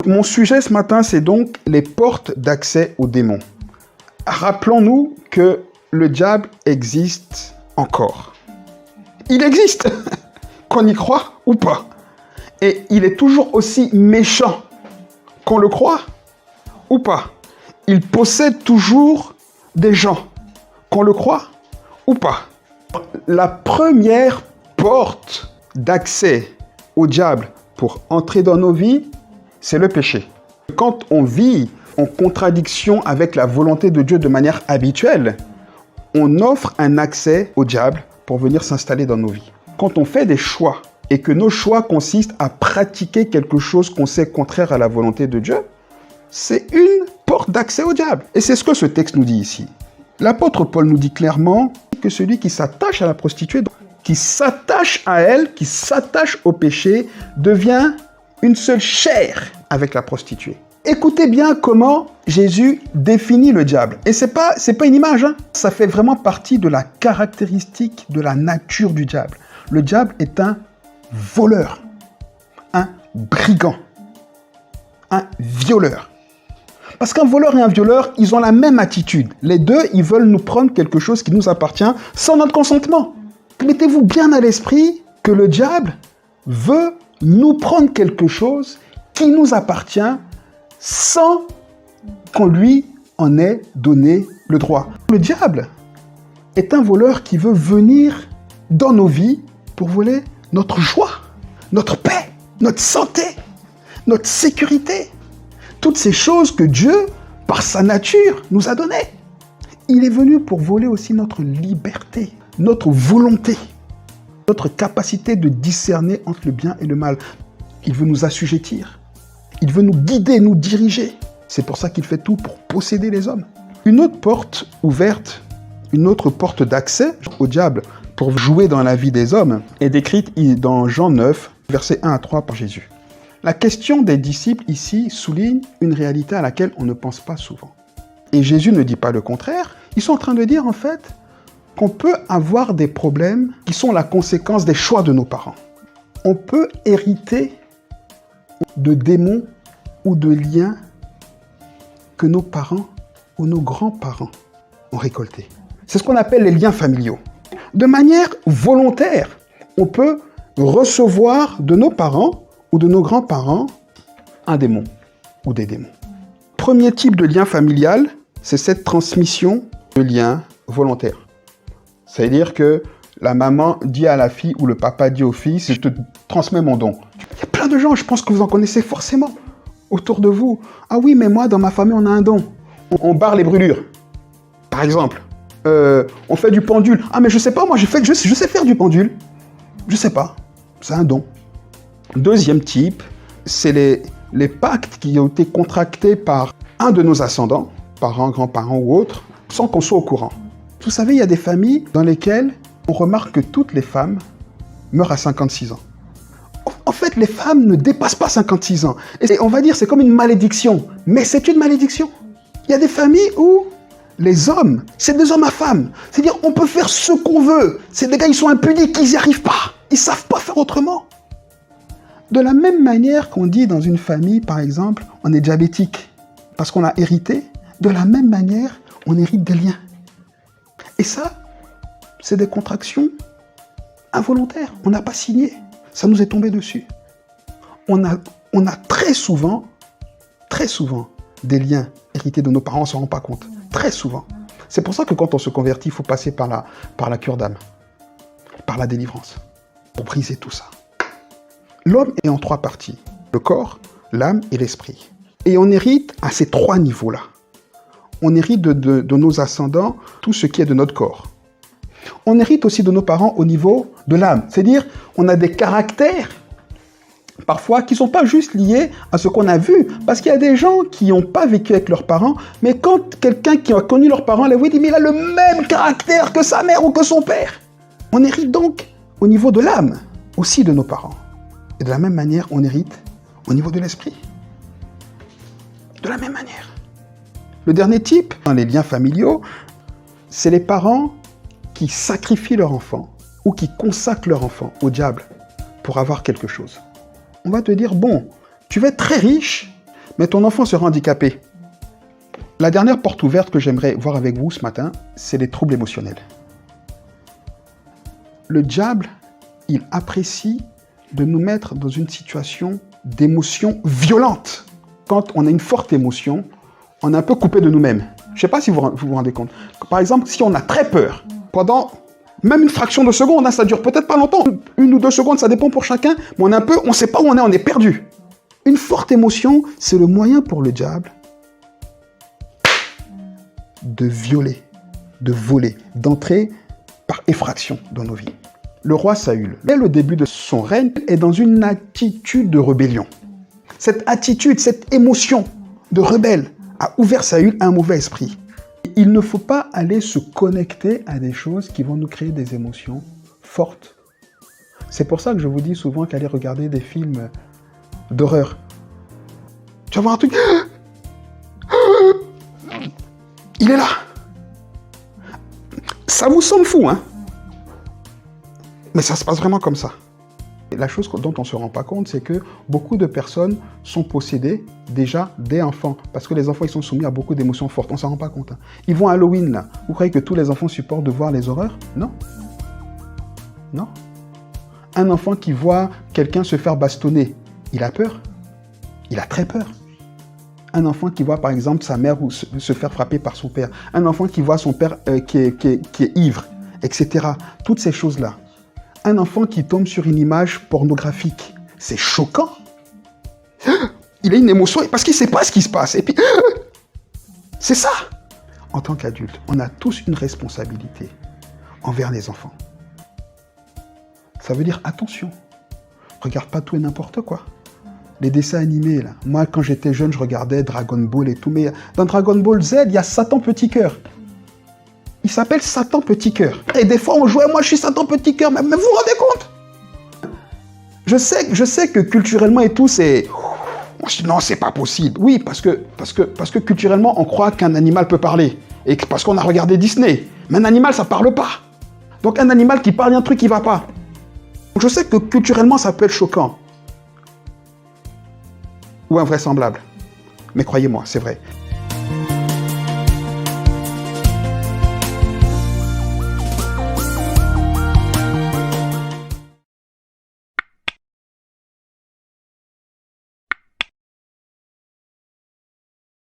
Mon sujet ce matin, c'est donc les portes d'accès aux démons. Rappelons-nous que le diable existe encore. Il existe, qu'on y croit ou pas. Et il est toujours aussi méchant, qu'on le croit ou pas. Il possède toujours des gens, qu'on le croit ou pas. La première porte d'accès au diable pour entrer dans nos vies, c'est le péché. Quand on vit en contradiction avec la volonté de Dieu de manière habituelle, on offre un accès au diable pour venir s'installer dans nos vies. Quand on fait des choix et que nos choix consistent à pratiquer quelque chose qu'on sait contraire à la volonté de Dieu, c'est une porte d'accès au diable. Et c'est ce que ce texte nous dit ici. L'apôtre Paul nous dit clairement que celui qui s'attache à la prostituée, qui s'attache à elle, qui s'attache au péché, devient une seule chair avec la prostituée. Écoutez bien comment Jésus définit le diable. Et c'est pas une image, hein. Ça fait vraiment partie de la caractéristique de la nature du diable. Le diable est un voleur, un brigand, un violeur. Parce qu'un voleur et un violeur, ils ont la même attitude. Les deux, ils veulent nous prendre quelque chose qui nous appartient sans notre consentement. Mettez-vous bien à l'esprit que le diable veut nous prendre quelque chose qui nous appartient sans qu'on lui en ait donné le droit. Le diable est un voleur qui veut venir dans nos vies pour voler notre joie, notre paix, notre santé, notre sécurité. Toutes ces choses que Dieu, par sa nature, nous a données. Il est venu pour voler aussi notre liberté, notre volonté, notre capacité de discerner entre le bien et le mal. Il veut nous assujettir. Il veut nous guider, nous diriger. C'est pour ça qu'il fait tout pour posséder les hommes. Une autre porte ouverte, une autre porte d'accès au diable pour jouer dans la vie des hommes est décrite dans Jean 9, versets 1 à 3 par Jésus. La question des disciples ici souligne une réalité à laquelle on ne pense pas souvent. Et Jésus ne dit pas le contraire. Ils sont en train de dire en fait qu'on peut avoir des problèmes qui sont la conséquence des choix de nos parents. On peut hériter de démons ou de liens que nos parents ou nos grands-parents ont récoltés. C'est ce qu'on appelle les liens familiaux. De manière volontaire, on peut recevoir de nos parents ou de nos grands-parents un démon ou des démons. Premier type de lien familial, c'est cette transmission de liens volontaires. C'est-à-dire que la maman dit à la fille ou le papa dit au fils, je te transmets mon don. Il y a plein de gens, je pense que vous en connaissez forcément autour de vous. Ah oui, mais moi, dans ma famille, on a un don. On barre les brûlures, par exemple. On fait du pendule. Ah, mais je sais pas, moi, je sais faire du pendule. Je sais pas, c'est un don. Deuxième type, c'est les pactes qui ont été contractés par un de nos ascendants, parents, grands-parents ou autres, sans qu'on soit au courant. Vous savez, il y a des familles dans lesquelles on remarque que toutes les femmes meurent à 56 ans. En fait, les femmes ne dépassent pas 56 ans. Et on va dire c'est comme une malédiction. Mais c'est une malédiction. Il y a des familles où les hommes, c'est des hommes à femmes. C'est-à-dire, on peut faire ce qu'on veut. C'est des gars, ils sont impudiques, ils n'y arrivent pas. Ils ne savent pas faire autrement. De la même manière qu'on dit dans une famille, par exemple, on est diabétique parce qu'on a hérité, de la même manière, on hérite des liens. Et ça, c'est des contractions involontaires. On n'a pas signé. Ça nous est tombé dessus. On a très souvent, des liens hérités de nos parents, on ne s'en rend pas compte. Très souvent. C'est pour ça que quand on se convertit, il faut passer par la cure d'âme, par la délivrance, pour briser tout ça. L'homme est en trois parties. Le corps, l'âme et l'esprit. Et on hérite à ces trois niveaux-là. On hérite de nos ascendants tout ce qui est de notre corps. On hérite aussi de nos parents au niveau de l'âme. C'est-à-dire, on a des caractères, parfois, qui ne sont pas juste liés à ce qu'on a vu. Parce qu'il y a des gens qui n'ont pas vécu avec leurs parents, mais quand quelqu'un qui a connu leurs parents les voit, il dit, mais il a le même caractère que sa mère ou que son père. On hérite donc au niveau de l'âme, aussi de nos parents. Et de la même manière, on hérite au niveau de l'esprit. De la même manière. Le dernier type, dans les liens familiaux, c'est les parents qui sacrifient leur enfant ou qui consacrent leur enfant au diable pour avoir quelque chose. On va te dire, bon, tu vas être très riche, mais ton enfant sera handicapé. La dernière porte ouverte que j'aimerais voir avec vous ce matin, c'est les troubles émotionnels. Le diable, il apprécie de nous mettre dans une situation d'émotion violente. Quand on a une forte émotion, on est un peu coupé de nous-mêmes. Je ne sais pas si vous vous rendez compte. Par exemple, si on a très peur, pendant même une fraction de seconde, hein, ça dure peut-être pas longtemps, 1 ou 2 secondes, ça dépend pour chacun, mais on ne sait pas où on est perdu. Une forte émotion, c'est le moyen pour le diable de violer, de voler, d'entrer par effraction dans nos vies. Le roi Saül, dès le début de son règne, est dans une attitude de rébellion. Cette attitude, cette émotion de rebelle a ouvert Saül à un mauvais esprit. Il ne faut pas aller se connecter à des choses qui vont nous créer des émotions fortes. C'est pour ça que je vous dis souvent qu'aller regarder des films d'horreur. Tu vas voir un truc... Il est là. Ça vous semble fou, hein? Mais ça se passe vraiment comme ça. La chose dont on ne se rend pas compte, c'est que beaucoup de personnes sont possédées déjà dès enfants. Parce que les enfants, ils sont soumis à beaucoup d'émotions fortes. On ne s'en rend pas compte. Hein. Ils vont à Halloween, là. Vous croyez que tous les enfants supportent de voir les horreurs? Non. Non. Un enfant qui voit quelqu'un se faire bastonner, il a peur. Il a très peur. Un enfant qui voit, par exemple, sa mère se faire frapper par son père. Un enfant qui voit son père qui est ivre, etc. Toutes ces choses-là. Un enfant qui tombe sur une image pornographique, c'est choquant. Il a une émotion parce qu'il ne sait pas ce qui se passe. Et puis, c'est ça. En tant qu'adulte, on a tous une responsabilité envers les enfants. Ça veut dire attention. Regarde pas tout et n'importe quoi. Les dessins animés, là. Moi, quand j'étais jeune, je regardais Dragon Ball et tout. Mais dans Dragon Ball Z, il y a Satan Petit Cœur. Il s'appelle Satan Petit Cœur. Et des fois, on jouait, moi, je suis Satan Petit Cœur. Mais vous vous rendez compte? Je sais que culturellement et tout, c'est... Non, c'est pas possible. Oui, parce que culturellement, on croit qu'un animal peut parler. Et parce qu'on a regardé Disney. Mais un animal, ça parle pas. Donc, un animal qui parle, il y a un truc qui va pas. Donc, je sais que culturellement, ça peut être choquant. Ou invraisemblable. Mais croyez-moi, c'est vrai.